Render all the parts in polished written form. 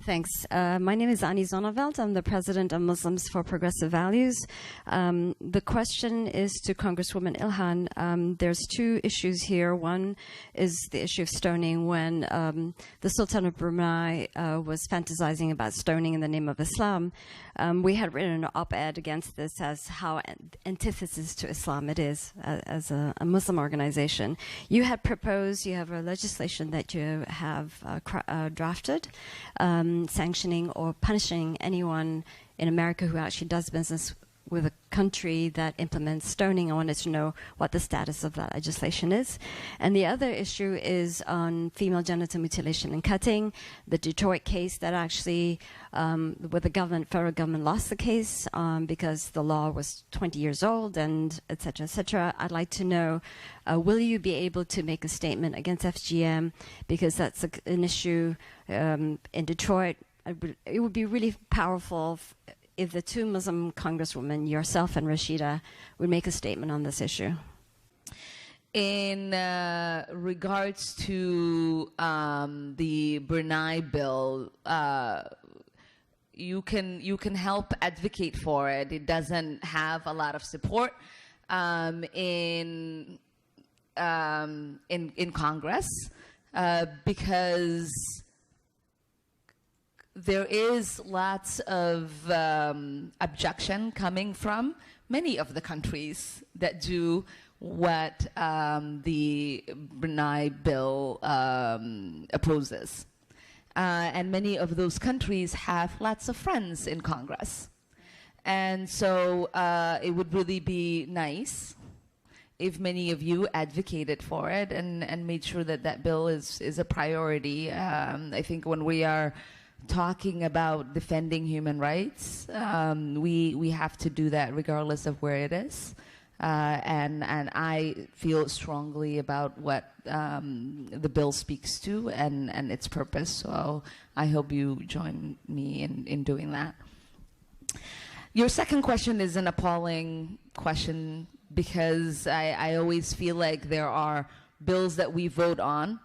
Thanks. My name is Annie Zonneveld. I'm the president of Muslims for Progressive Values. The question is to Congresswoman Ilhan. There's two issues here. One is the issue of stoning. When the Sultan of Brunei was fantasizing about stoning in the name of Islam, we had written an op-ed against this as how antithesis to Islam it is as a Muslim organization. You had proposed, you have a legislation that you have drafted, sanctioning or punishing anyone in America who actually does business with a country that implements stoning. I wanted to know what the status of that legislation is. And the other issue is on female genital mutilation and cutting. The Detroit case that actually, where the federal government lost the case because the law was 20 years old and et cetera, et cetera. I'd like to know, will you be able to make a statement against FGM? Because that's an issue in Detroit. It would be really powerful if the two Muslim congresswomen, yourself and Rashida, would make a statement on this issue. In regards to the Brunei bill, you can help advocate for it. It doesn't have a lot of support in Congress because there is lots of objection coming from many of the countries that do what the Brunei bill opposes. And many of those countries have lots of friends in Congress. And so it would really be nice if many of you advocated for it and made sure that that bill is a priority. I think when we are talking about defending human rights, we have to do that regardless of where it is. And I feel strongly about what the bill speaks to and its purpose. So I hope you join me in doing that. Your second question is an appalling question because I always feel like there are bills that we vote on,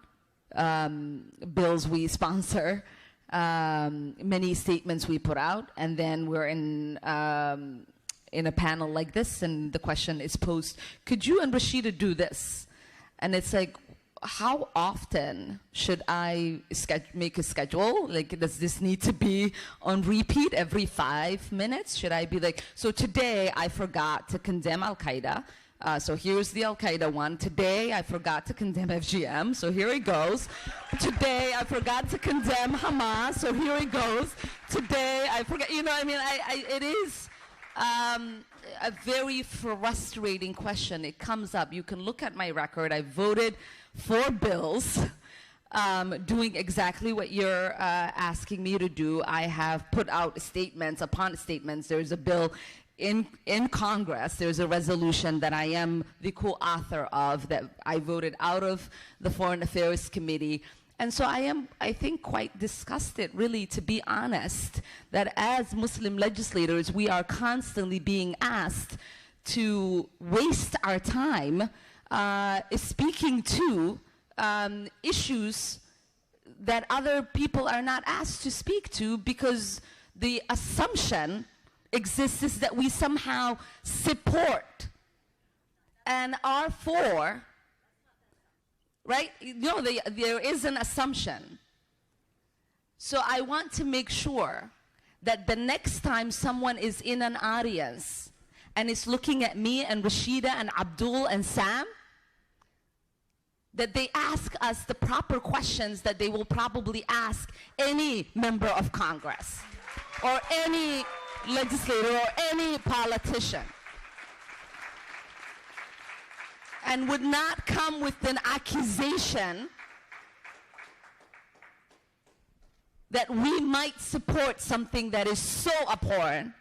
bills we sponsor, many statements we put out, and then we're in a panel like this, and the question is posed, could you and Rashida do this? And it's like, how often should I make a schedule? Like, does this need to be on repeat every 5 minutes? Should I be like, so today I forgot to condemn Al-Qaeda. So here's the Al-Qaeda one. Today I forgot to condemn FGM, so here it goes. Today I forgot to condemn Hamas, so here it goes. Today I forgot, you know, I mean, it is a very frustrating question. It comes up. You can look at my record. I voted for bills doing exactly what you're asking me to do. I have put out statements upon statements. There's a bill in Congress, there's a resolution that I am the co-author of that I voted out of the Foreign Affairs Committee. And so I am, I think, quite disgusted, really, to be honest, that as Muslim legislators, we are constantly being asked to waste our time speaking to issues that other people are not asked to speak to, because the assumption exists is that we somehow support and are for, right? No, there is an assumption. So I want to make sure that the next time someone is in an audience and is looking at me and Rashida and Abdul and Sam, that they ask us the proper questions that they will probably ask any member of Congress or any legislator or any politician, and would not come with an accusation that we might support something that is so abhorrent,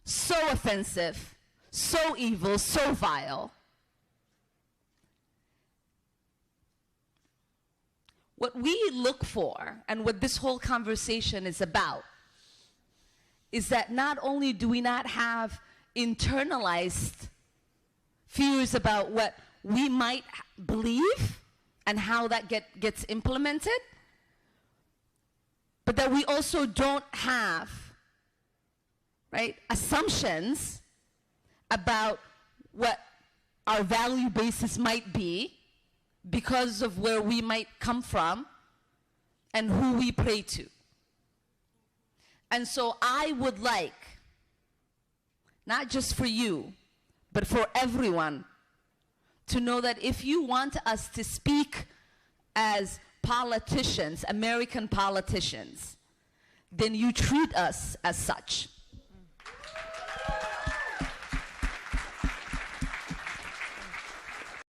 so offensive, so evil, so vile. What we look for, and what this whole conversation is about, is that not only do we not have internalized fears about what we might believe and how that gets implemented, but that we also don't have, right, assumptions about what our value basis might be because of where we might come from and who we pray to. And so I would like, not just for you, but for everyone, to know that if you want us to speak as politicians, American politicians, then you treat us as such.